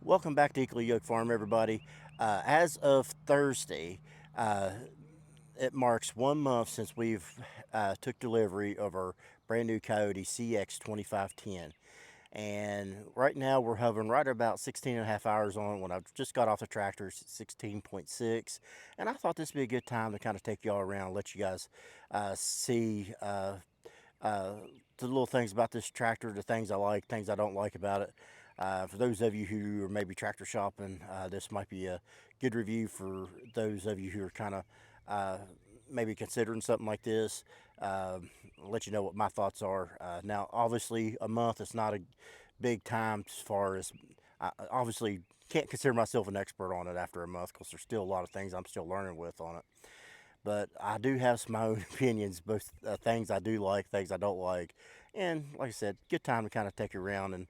Welcome back to Equally Yoked Farm, everybody. As of Thursday, it marks 1 month since we've took delivery of our brand new Kioti CX2510. And right now we're hovering right about 16 and a half hours on when I just got off the tractor, 16.6. And I thought this would be a good time to kind of take y'all around, let you guys see the little things about this tractor, the things I like, things I don't like about it. For those of you who are maybe tractor shopping, this might be a good review for those of you who are kind of maybe considering something like this. Let you know what my thoughts are. Now, obviously, a month is not a big time as far as I obviously can't consider myself an expert on it after a month because there's still a lot of things I'm still learning with on it. But I do have some my own opinions, both things I do like, things I don't like. And like I said, good time to kind of take you around and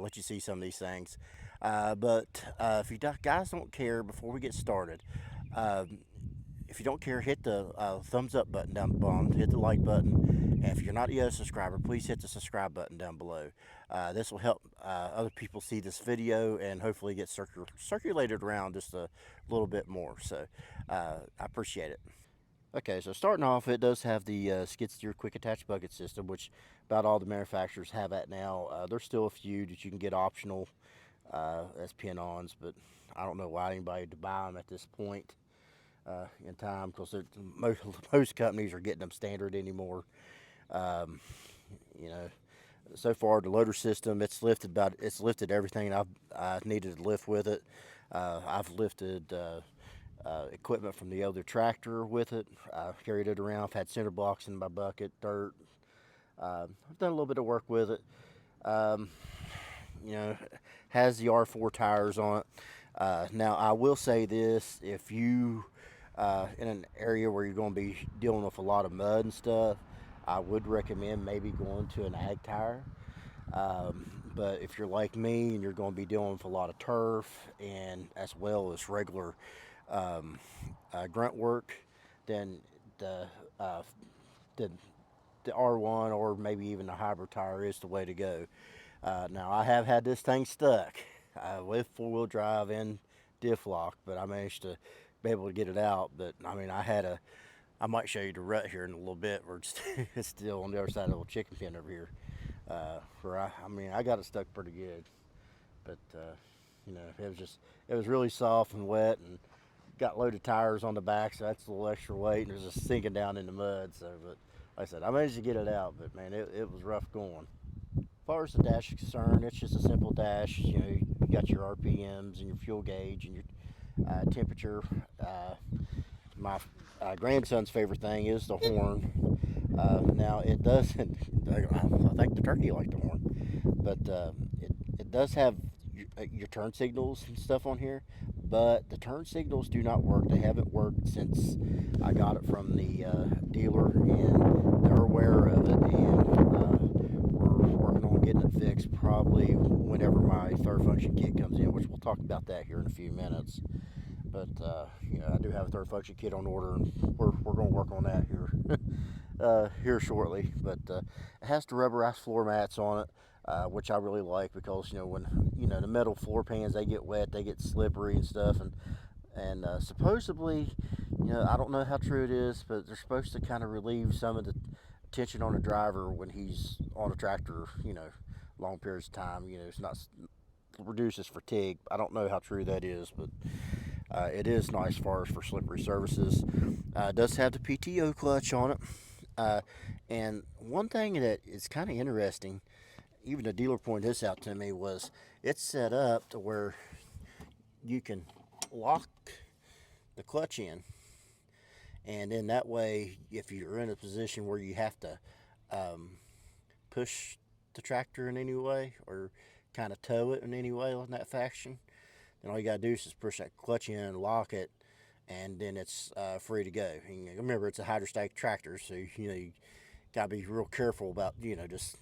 let you see some of these things. But if you guys don't care, before we get started, if you don't care, hit the thumbs up button down the bottom, hit the like button. And if you're not yet a subscriber, please hit the subscribe button down below. This will help other people see this video and hopefully get circulated around just a little bit more. So I appreciate it. Okay, so starting off, it does have the skid steer quick attach bucket system, which about all the manufacturers have that now. There's still a few that you can get optional as pin-ons, but I don't know why anybody would buy them at this point in time because most companies are getting them standard anymore. Um, you know, so far the loader system it's lifted everything I needed to lift with it. I've lifted equipment from the other tractor with it. I carried it around. I've had cinder blocks in my bucket, dirt. I've done a little bit of work with it. Um, you know, has the R4 tires on it. Now I will say this: if you in an area where you're going to be dealing with a lot of mud and stuff, I would recommend maybe going to an ag tire. But if you're like me and you're going to be dealing with a lot of turf and as well as regular um, grunt work, then the uh, the the R1 or maybe even the hybrid tire is the way to go. Now I have had this thing stuck with four-wheel drive and diff lock, but I managed to be able to get it out. But I mean, I might show you the rut here in a little bit. We're just, it's still on the other side of the little chicken pen over here. Where I mean, I got it stuck pretty good, but it was really soft and wet and got loaded tires on the back, so that's a little extra weight, and it was just sinking down in the mud. So, but like I said, I managed to get it out, but man, it was rough going. As far as the dash is concerned, it's just a simple dash. You got your RPMs and your fuel gauge and your temperature. My grandson's favorite thing is the horn. Now it doesn't. I think the turkey liked the horn, but it does have your turn signals and stuff on here. But the turn signals do not work. They haven't worked since I got it from the dealer, and they're aware of it, and we're working on getting it fixed. Probably whenever my third function kit comes in, which we'll talk about that here in a few minutes. But I do have a third function kit on order, and we're going to work on that here here shortly. But it has the rubberized floor mats on it, which I really like because when the metal floor pans they get wet, they get slippery and stuff, and supposedly, I don't know how true it is, but they're supposed to kind of relieve some of the tension on the driver when he's on a tractor, long periods of time. It's not reduces fatigue. I don't know how true that is, but it is nice as far as for slippery surfaces. It does have the PTO clutch on it. And one thing that is kind of interesting, even the dealer pointed this out to me, was it's set up to where you can lock the clutch in. And then that way, if you're in a position where you have to push the tractor in any way or kind of tow it in any way in that fashion, then all you got to do is just push that clutch in and lock it, and then it's free to go. And remember, it's a hydrostatic tractor, so you got to be real careful about just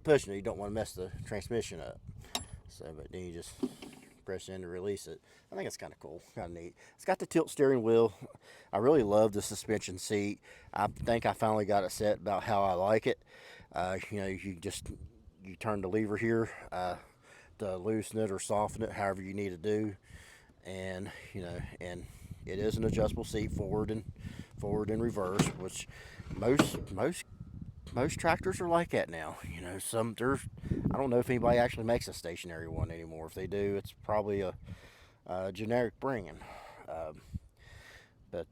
pushing it. You don't want to mess the transmission up. So, but then you just press in to release it. I think it's kind of cool, kind of neat. It's got the tilt steering wheel. I really love the suspension seat. I think I finally got it set about how I like it. You turn the lever here loosen it or soften it, however you need to do. And and it is an adjustable seat forward and reverse, which most most most tractors are like that now. Some there's I don't know if anybody actually makes a stationary one anymore. If they do, it's probably a generic brand. Um, but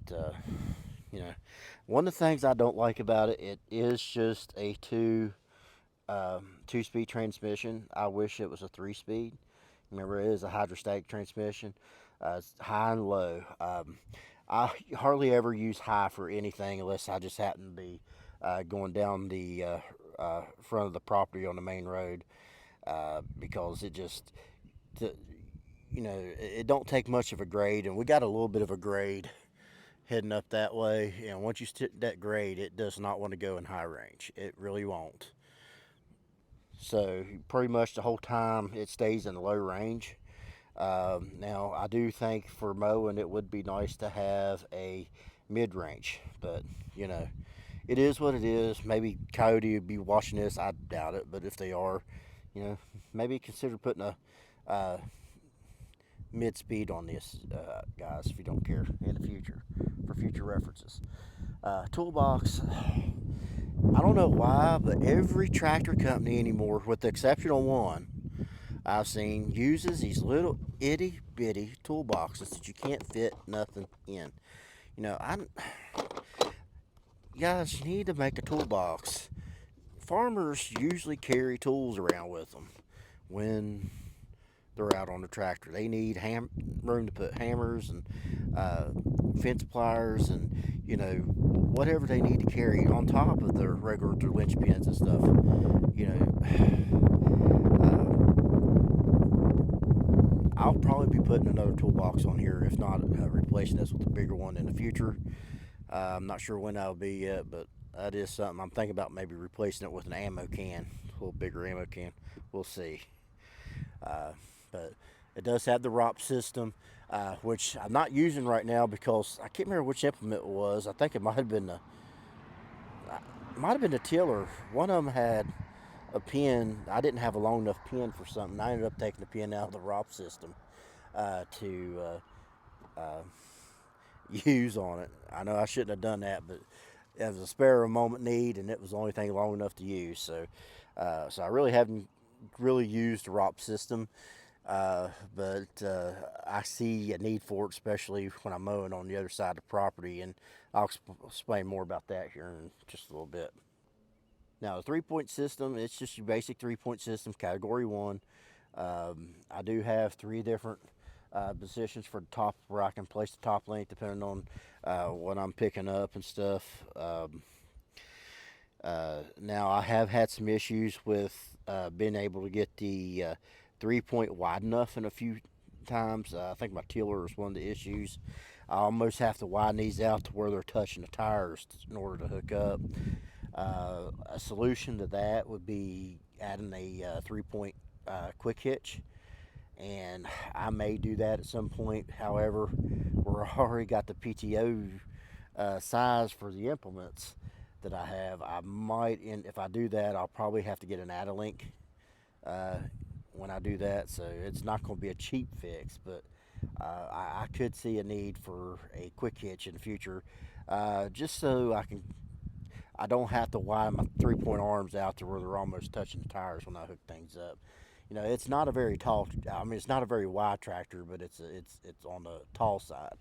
one of the things I don't like about it, it is just a two-speed transmission. I wish it was a three-speed. Remember, it is a hydrostatic transmission. It's high and low. I hardly ever use high for anything unless I just happen to be going down the front of the property on the main road, because it just, to, it don't take much of a grade, and we got a little bit of a grade heading up that way. Once you hit that grade, it does not want to go in high range. It really won't. So pretty much the whole time it stays in the low range. Now, I do think for mowing it would be nice to have a mid range, but you know, it is what it is. Maybe Coyote would be watching this. I doubt it, but if they are, maybe consider putting a uh, mid speed on this, guys, if you don't care in the future for future references. Toolbox, I don't know why, but every tractor company anymore, with the exception of one I've seen, uses these little itty bitty toolboxes that you can't fit nothing in. I Guys, you need to make a toolbox. Farmers usually carry tools around with them when they're out on the tractor. They need room to put hammers and uh, fence pliers and whatever they need to carry on top of their regular linchpins and stuff. You I'll probably be putting another toolbox on here, if not replacing this with a bigger one in the future. I'm not sure when that'll be yet, but that is something I'm thinking about, maybe replacing it with an ammo can, a little bigger ammo can. We'll see. Uh, but it does have the ROP system, which I'm not using right now because I can't remember which implement it was. I think it might have been the tiller. One of them had a pin. I didn't have a long enough pin for something. I ended up taking the pin out of the ROP system to use on it. I know I shouldn't have done that, but it was a spare moment need, and it was the only thing long enough to use. So I really haven't really used the ROP system, but I see a need for it, especially when I'm mowing on the other side of the property, and I'll explain more about that here in just a little bit. Now, the 3 point system, it's just your basic 3 point system, category one. I do have three different positions for the top where I can place the top link depending on what I'm picking up and stuff. Now, I have had some issues with being able to get the 3 point wide enough in a few times. I think my tiller is one of the issues. I almost have to widen these out to where they're touching the tires in order to hook up. A solution to that would be adding a 3 point quick hitch, and I may do that at some point. However, we're already got the PTO size for the implements that I have. I might, and if I do that, I'll probably have to get an add-a-link uh, when I do that. So it's not going to be a cheap fix, but I could see a need for a quick hitch in the future, just so I don't have to widen my 3 point arms out to where they're almost touching the tires when I hook things up. It's not a very tall. I mean, it's not a very wide tractor, but it's on the tall side.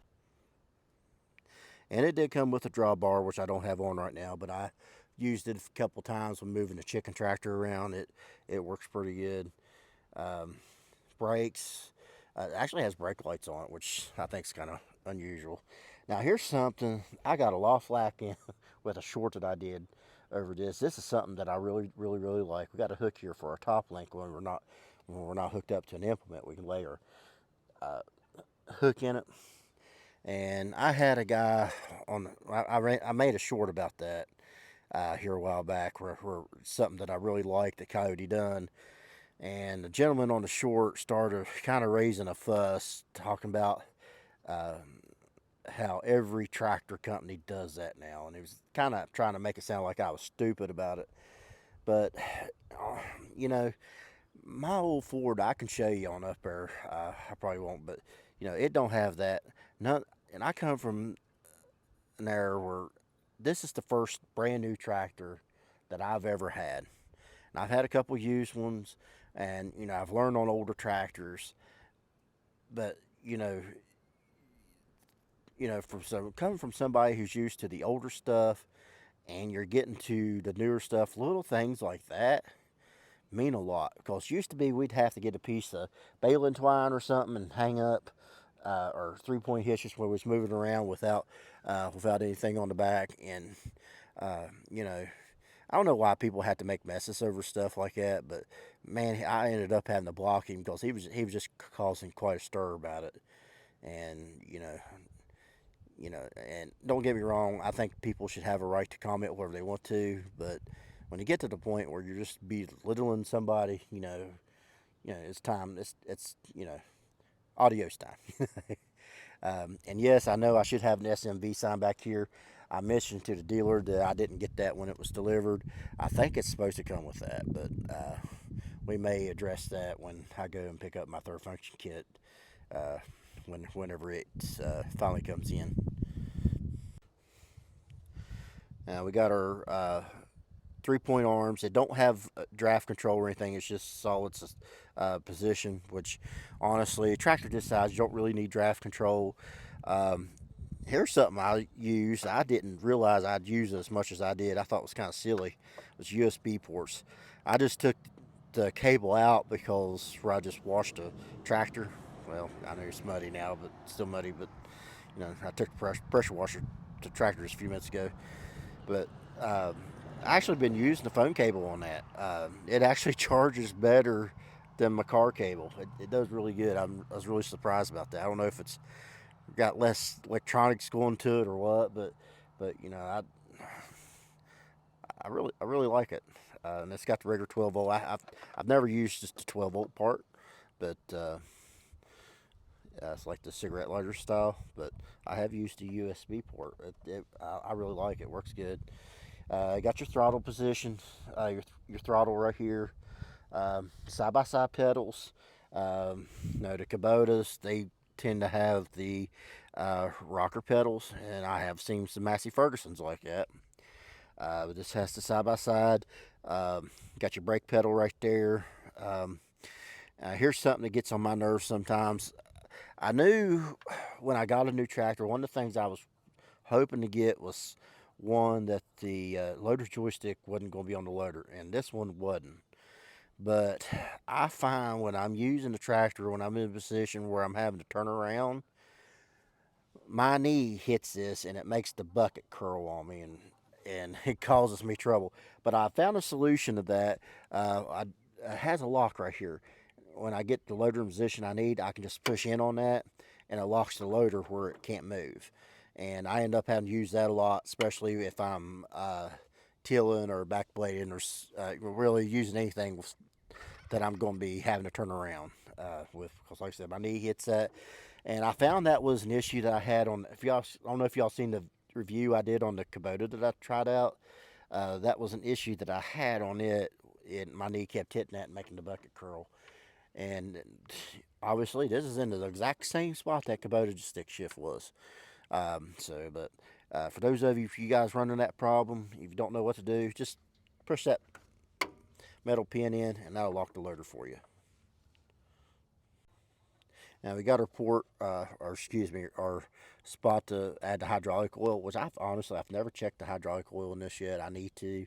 And it did come with a drawbar, which I don't have on right now, but I used it a couple times when moving the chicken tractor around. It works pretty good. Um, Brakes, actually has brake lights on it, which I think is kind of unusual. Now here's something I got a lot of flack in with a short that I did over this. This is something that I really like. We got a hook here for our top link when we're not hooked up to an implement. We can lay our uh, hook in it. And I had a guy on. I made a short about that here a while back, where something that I really liked that Coyote done, and the gentleman on the short started kind of raising a fuss, talking about uh, how every tractor company does that now, and he was kind of trying to make it sound like I was stupid about it. But uh, you know, My old Ford, I can show you on up there. I probably won't, but it don't have that. None, and I come from an era where this is the first brand new tractor that I've ever had. And I've had a couple used ones, and I've learned on older tractors, but from coming from somebody who's used to the older stuff, and you're getting to the newer stuff, little things like that mean a lot. Because used to be we'd have to get a piece of baling twine or something and hang up, or 3-point hitches where we was moving around without anything on the back, and uh, you know I don't know why people had to make messes over stuff like that, but man, I ended up having to block him because he was just causing quite a stir about it. And and don't get me wrong, I think people should have a right to comment whatever they want to, but when you get to the point where you're just belittling somebody, it's time. It's Adios time. And yes, I know I should have an SMV sign back here. I mentioned to the dealer that I didn't get that when it was delivered. I think it's supposed to come with that, but we may address that when I go and pick up my third function kit, uh, whenever it finally comes in. We got our 3-point arms. They don't have draft control or anything. It's just solid position, which honestly, a tractor this size, you don't really need draft control. Um, Here's something I used. I didn't realize I'd use it as much as I did. I thought it was kind of silly. It was USB ports. I just took the cable out because where I just washed a tractor. Well, I know it's muddy now, but still muddy. But I took the pressure washer to tractor just a few minutes ago. But um, I actually been using the phone cable on that. It actually charges better than my car cable. It does really good. I was really surprised about that. I don't know if it's got less electronics going to it or what, but I really like it. And it's got the regular 12 volt. I've never used just the 12-volt part, but it's like the cigarette lighter style. But I have used the USB port. I really like it. Works good. Got your throttle position, your throttle right here. Side by side pedals. The Kubotas, they tend to have the rocker pedals, and I have seen some Massey Fergusons like that. But this has the side by side. Got your brake pedal right there. Um, Here's something that gets on my nerves sometimes. I knew when I got a new tractor, one of the things I was hoping to get was one that the loader joystick wasn't going to be on the loader, and this one wasn't. But I find when I'm using the tractor, when I'm in a position where I'm having to turn around, my knee hits this and it makes the bucket curl on me, and it causes me trouble. But I found a solution to that. It has a lock right here. When I get the loader in position I need, I can just push in on that, and it locks the loader where it can't move. And I end up having to use that a lot, especially if I'm tilling or backblading or really using anything that I'm going to be having to turn around with. Because, like I said, my knee hits that. And I found that was an issue that I had on. If y'all, I don't know if y'all seen the review I did on the Kubota that I tried out. That was an issue that I had on it. My knee kept hitting that and making the bucket curl. And obviously, this is in the exact same spot that Kubota stick shift was. But for those of you, if you guys running that problem, if you don't know what to do, just push that metal pin in, and that'll lock the loader for you. Now we got our port, or excuse me, our spot to add the hydraulic oil, which I've never checked the hydraulic oil in this yet. I need to.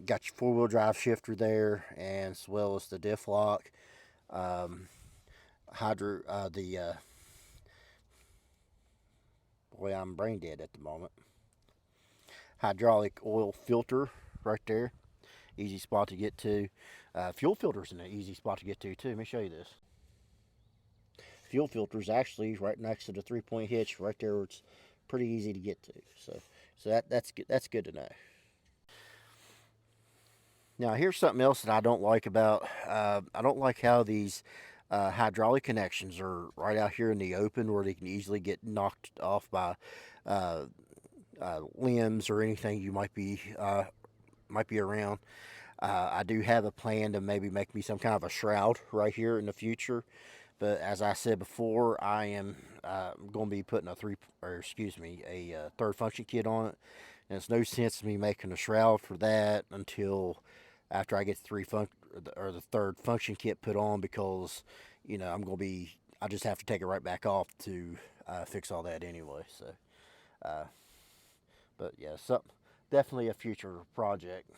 Got your 4-wheel drive shifter there, and as well as the diff lock. Um, the boy, I'm brain dead at the moment. Hydraulic oil filter right there, easy spot to get to. Fuel filter's an easy spot to get to too. Let me show you this. Fuel filter is actually right next to the 3-point hitch, right there. Where it's pretty easy to get to. So that's good. That's good to know. Now here's something else that I don't like about. I don't like how these hydraulic connections are right out here in the open, where they can easily get knocked off by limbs or anything you might be around. I do have a plan to maybe make me some kind of a shroud right here in the future. But as I said before, I am going to be putting a third function kit on it, and it's no sense to me making a shroud for that until after I get the third function kit put on, because I just have to take it right back off to fix all that anyway. So, uh, but yeah, definitely a future project.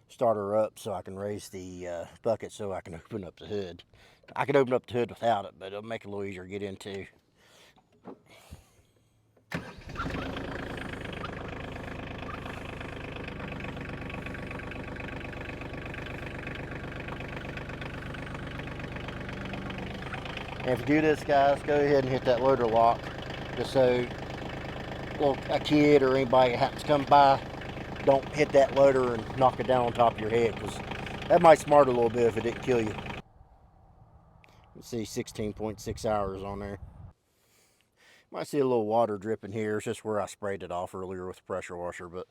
Start her up so I can raise the bucket so I can open up the hood. I can open up the hood without it, but it'll make it a little easier to get into. And if you do this, guys, go ahead and hit that loader lock, just so a kid or anybody that happens to come by don't hit that loader and knock it down on top of your head, because that might smart a little bit if it didn't kill you. Let's see, 16.6 hours on there. Might see a little water dripping here. It's just where I sprayed it off earlier with the pressure washer. But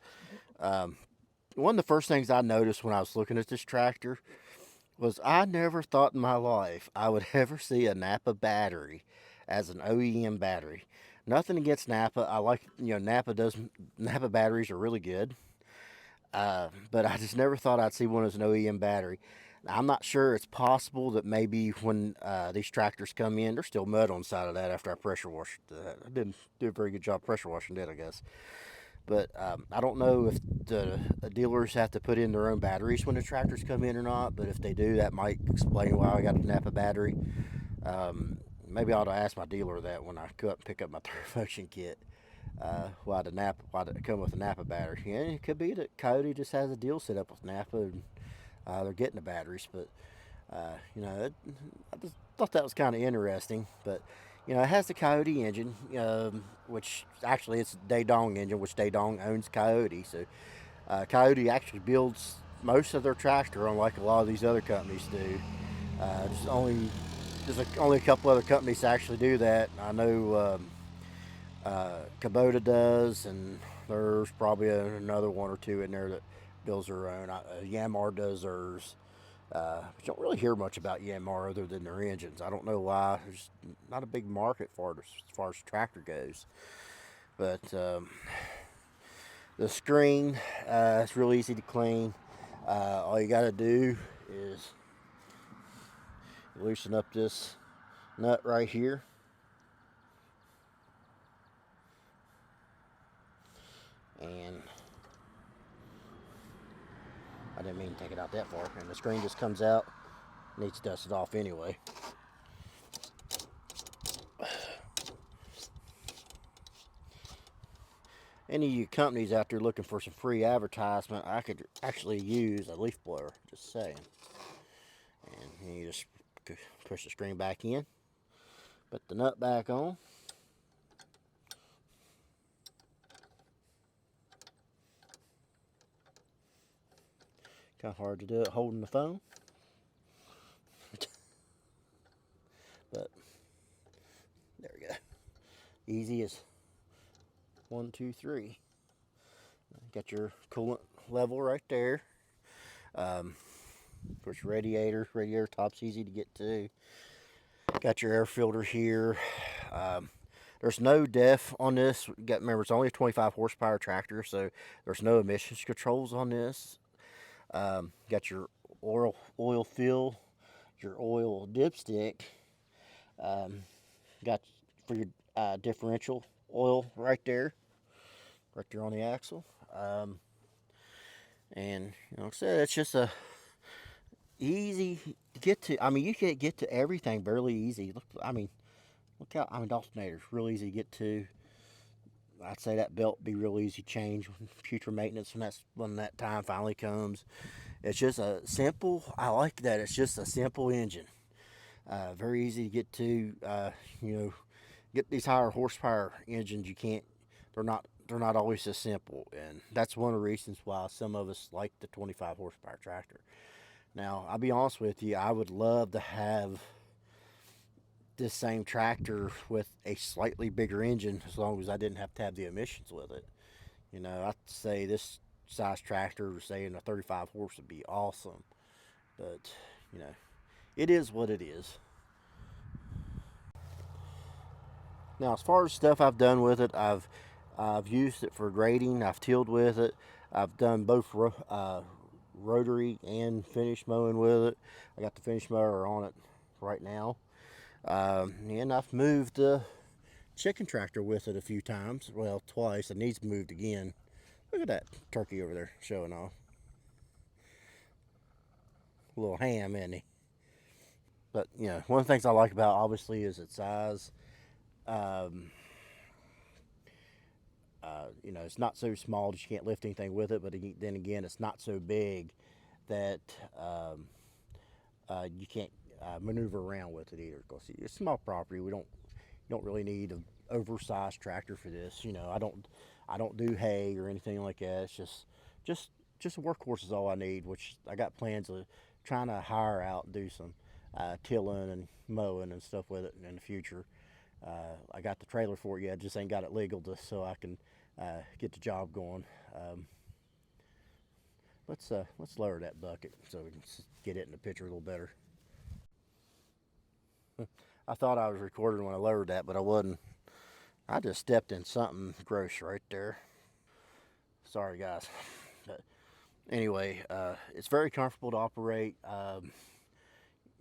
one of the first things I noticed when I was looking at this tractor was I never thought in my life I would ever see a Napa battery as an OEM battery. Nothing against Napa. I like, Napa batteries are really good. But I just never thought I'd see one as an OEM battery. I'm not sure. It's possible that maybe when these tractors come in, there's still mud on the side of that after I pressure washed that. I didn't do a very good job pressure washing it, I guess. But I don't know if the dealers have to put in their own batteries when the tractors come in or not. But if they do, that might explain why I got a Napa battery. Maybe I ought to ask my dealer that when I go up and pick up my third function kit. Why did it come with a Napa battery? Yeah, it could be that Coyote just has a deal set up with Napa, and they're getting the batteries. But I just thought that was kind of interesting. But it has the Coyote engine, which actually it's a Daedong engine, which Daedong owns Coyote. So Coyote actually builds most of their tractor, unlike a lot of these other companies do. There's only a couple other companies that actually do that. I know Kubota does, and there's probably another one or two in there that builds their own. Yanmar does theirs. But you don't really hear much about Yanmar other than their engines. I don't know why. There's not a big market for it as far as tractor goes. But the screen, it's real easy to clean. All you got to do is loosen up this nut right here. And I didn't mean to take it out that far. And the screen just comes out. Needs to dust it off anyway. Any of you companies out there looking for some free advertisement, I could actually use a leaf blower, just saying. And you just push the screen back in, put the nut back on. Kind of hard to do it holding the phone. But there we go. Easy as 1, 2, 3. Got your coolant level right there. Of course, radiator top's easy to get to. Got your air filter here. There's no DEF on this. Remember, it's only a 25 horsepower tractor, so there's no emissions controls on this. Got your oil fill, your oil dipstick. Got for your differential oil right there on the axle. And like I said, it's just a easy to get to. I mean, you can get to everything fairly easy. Look how the alternator's real easy to get to. I'd say that belt be real easy to change when future maintenance when that time finally comes. It's just a simple. I like that. It's just a simple engine. Very easy to get to. Get these higher horsepower engines. You can't. They're not always as simple, and that's one of the reasons why some of us like the 25 horsepower tractor. Now, I'll be honest with you. I would love to have this same tractor with a slightly bigger engine, as long as I didn't have to have the emissions with it. I'd say this size tractor, say in a 35 horse, would be awesome. But you know, it is what it is. Now, as far as stuff I've done with it, I've used it for grading. I've tilled with it. I've done both rotary and finish mowing with it. I got the finish mower on it right now, and I've moved the chicken tractor with it a few times. Well, twice. It needs moved again. Look at that turkey over there showing off. A little ham, isn't he? But you know, one of the things I like about obviously is its size. Um, you know, it's not so small that you can't lift anything with it, but then again, it's not so big that you can't maneuver around with it either. Because it's small property, we don't really need an oversized tractor for this. You know, I don't do hay or anything like that. It's just just a workhorse is all I need. Which I got plans of trying to hire out and do some tilling and mowing and stuff with it in the future. I got the trailer for it yet. Just ain't got it legal so I can get the job going. Let's lower that bucket so we can get it in the picture a little better. I thought I was recording when I lowered that, but I wasn't. I just stepped in something gross right there. Sorry, guys. But anyway, it's very comfortable to operate.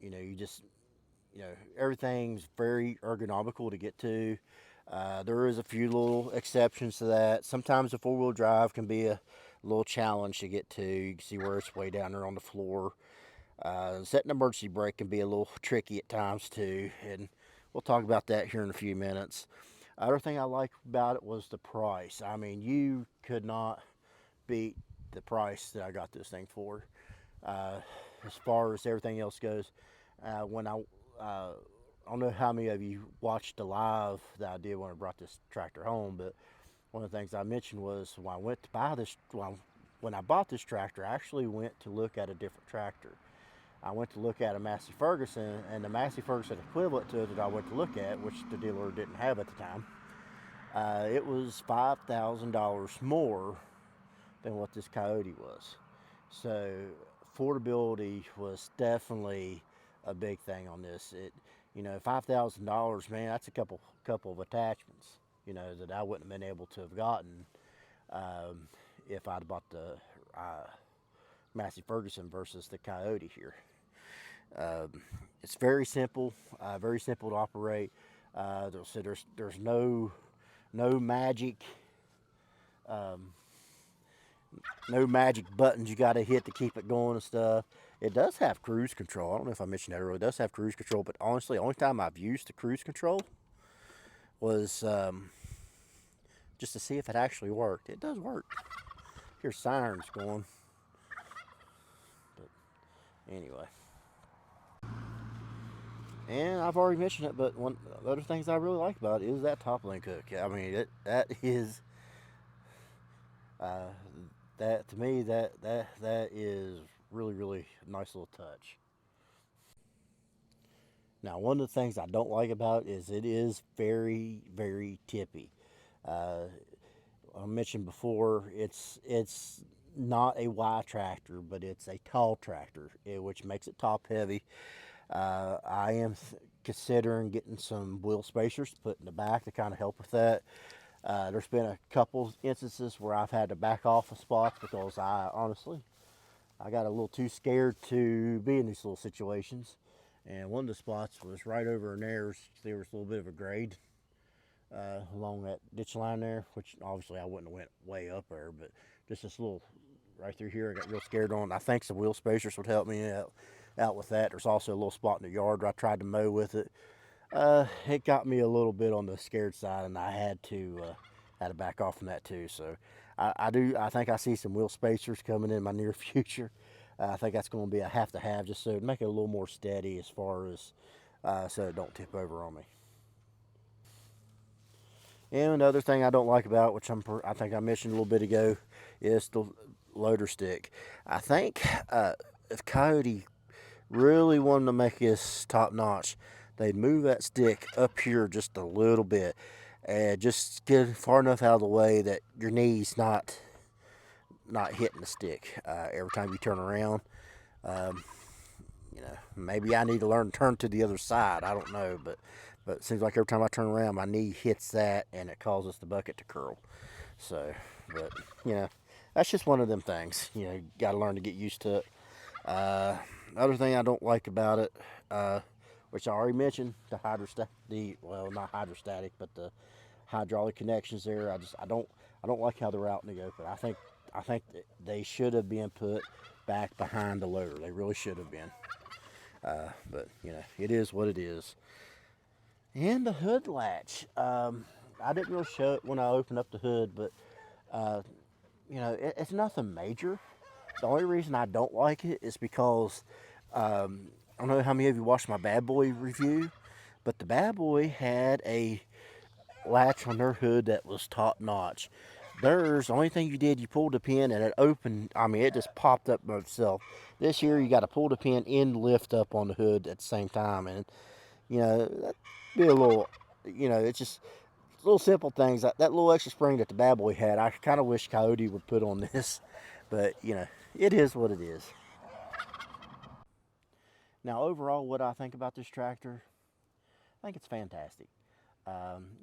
You know, everything's very ergonomical to get to. There is a few little exceptions to that. Sometimes the four-wheel drive can be a little challenge to get to. You can see where it's way down there on the floor. Setting emergency brake can be a little tricky at times too, and we'll talk about that here in a few minutes. Other thing I liked about it was the price. I mean, you could not beat the price that I got this thing for. As far as everything else goes, when I don't know how many of you watched the live that I did when I brought this tractor home, but one of the things I mentioned was when I went to buy this, when I bought this tractor, I actually went to look at a different tractor. I went to look at a Massey Ferguson, and the Massey Ferguson equivalent to it that I went to look at, which the dealer didn't have at the time, it was $5,000 more than what this Kioti was. So affordability was definitely a big thing on this. $5,000, man, that's a couple of attachments, that I wouldn't have been able to have gotten if I'd bought the Massey Ferguson versus the Kioti here. It's very simple to operate. There's no magic no magic buttons you got to hit to keep it going and stuff. It does have cruise control. I don't know if I mentioned that earlier. It does have cruise control, but honestly, the only time I've used the cruise control was just to see if it actually worked. It does work. Here's sirens going. But anyway. And I've already mentioned it, but one of the other things I really like about it is that top link hook. I mean, that is that to me that is really a nice little touch. Now, one of the things I don't like about it is it is very tippy. Uh, I mentioned before it's not a Y tractor, but it's a tall tractor, which makes it top heavy. I am considering getting some wheel spacers to put in the back to kind of help with that. There's been a couple instances where I've had to back off of spots because I got a little too scared to be in these little situations. And one of the spots was right over in there. There was a little bit of a grade along that ditch line there, which obviously I wouldn't have went way up there, but just this little right through here, I got real scared on. I think some wheel spacers would help me out with that. There's also a little spot in the yard where I tried to mow with it. It got me a little bit on the scared side, and I had to back off from that too. So I think I see some wheel spacers coming in my near future. I think that's going to be a have to have just so to make it a little more steady as far as so it don't tip over on me. And another thing I don't like about it, which I think I mentioned a little bit ago, is the loader stick. I think if Kioti really wanted to make this top notch, they'd move that stick up here just a little bit and just get far enough out of the way that your knees not not hitting the stick every time you turn around. Um, maybe I need to learn to turn to the other side. I don't know, but it seems like every time I turn around, my knee hits that, and it causes the bucket to curl. So, but that's just one of them things. You got to learn to get used to it. Other thing I don't like about it, which I already mentioned, the hydrostatic, well, not hydrostatic, but the hydraulic connections there. I don't like how they're out in the open. I think they should have been put back behind the loader. They really should have been. But it is what it is. And the hood latch. I didn't really show it when I opened up the hood, but uh, it's nothing major. The only reason I don't like it is because I don't know how many of you watched my Bad Boy review, but the Bad Boy had a latch on their hood that was top notch. Theirs, the only thing you did, you pulled the pin and it opened. I mean, it just popped up by itself. This year, you got to pull the pin and lift up on the hood at the same time, and that'd be a little, it's just little simple things. That little extra spring that the Bad Boy had, I kind of wish Coyote would put on this, but it is what it is. Now, overall, what I think about this tractor, I think it's fantastic.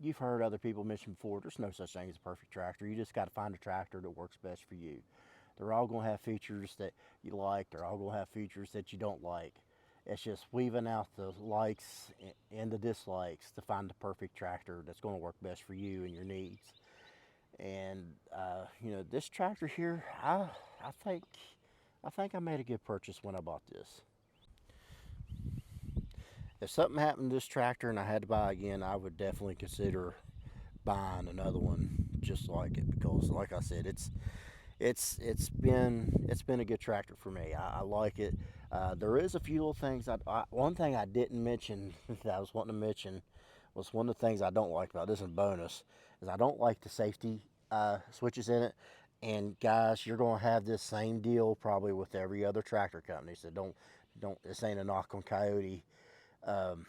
You've heard other people mention before, there's no such thing as a perfect tractor. You just got to find a tractor that works best for you. They're all going to have features that you like. They're all going to have features that you don't like. It's just weaving out the likes and the dislikes to find the perfect tractor that's going to work best for you and your needs. And this tractor here, I think I made a good purchase when I bought this. If something happened to this tractor and I had to buy again, I would definitely consider buying another one just like it, because like I said, it's been a good tractor for me. I like it. There is a few little things. One thing I didn't mention that I was wanting to mention was one of the things I don't like about this. Is a bonus is I don't like the safety switches in it. And guys, you're gonna have this same deal probably with every other tractor company. So don't. This ain't a knock on Coyote. Um,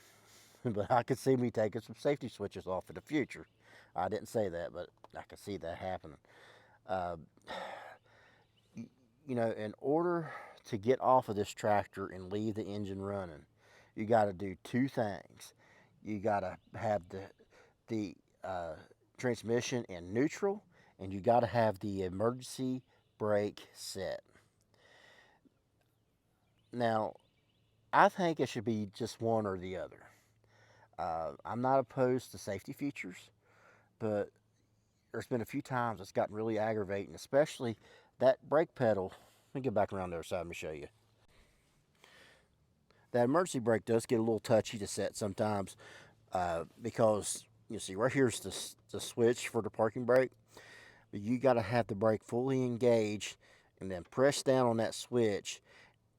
but I could see me taking some safety switches off in the future. I didn't say that, but I could see that happening. Uh, in order to get off of this tractor and leave the engine running, you got to do two things. You got to have the transmission in neutral, and you got to have the emergency brake set. Now, I think it should be just one or the other. I'm not opposed to safety features, but there's been a few times it's gotten really aggravating, especially that brake pedal. Let me get back around the other side and show you. That emergency brake does get a little touchy to set sometimes because you see right here's the switch for the parking brake, but you got to have the brake fully engaged and then press down on that switch,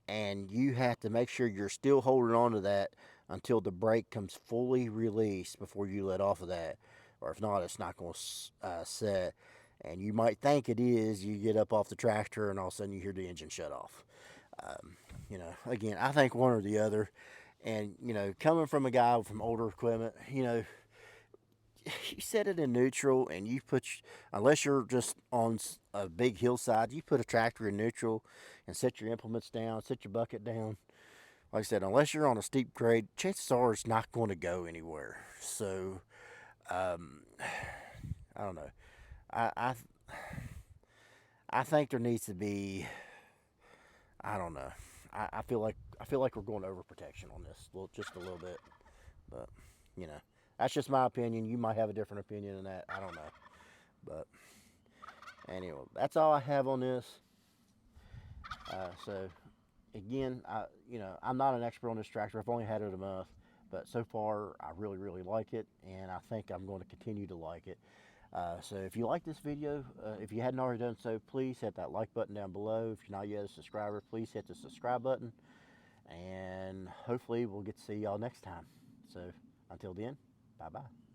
and you have to make sure you're still holding on to that until the brake comes fully released before you let off of that, or if not, it's not going to set. And you might think it is. You get up off the tractor, and all of a sudden you hear the engine shut off. Again, I think one or the other. And coming from a guy from older equipment, you set it in neutral, and unless you're just on a big hillside, you put a tractor in neutral and set your implements down, set your bucket down. Like I said, unless you're on a steep grade, chances are it's not going to go anywhere. So, I don't know. I I think there needs to be. I don't know. I feel like we're going over protection on this, just a little bit. But you know, that's just my opinion. You might have a different opinion than that. I don't know. But anyway, that's all I have on this. So again, I'm not an expert on this tractor. I've only had it a month, but so far I really, really like it, and I think I'm going to continue to like it. So if you like this video, if you hadn't already done so, please hit that like button down below. If you're not yet a subscriber, please hit the subscribe button, and hopefully we'll get to see y'all next time. So until then, bye bye.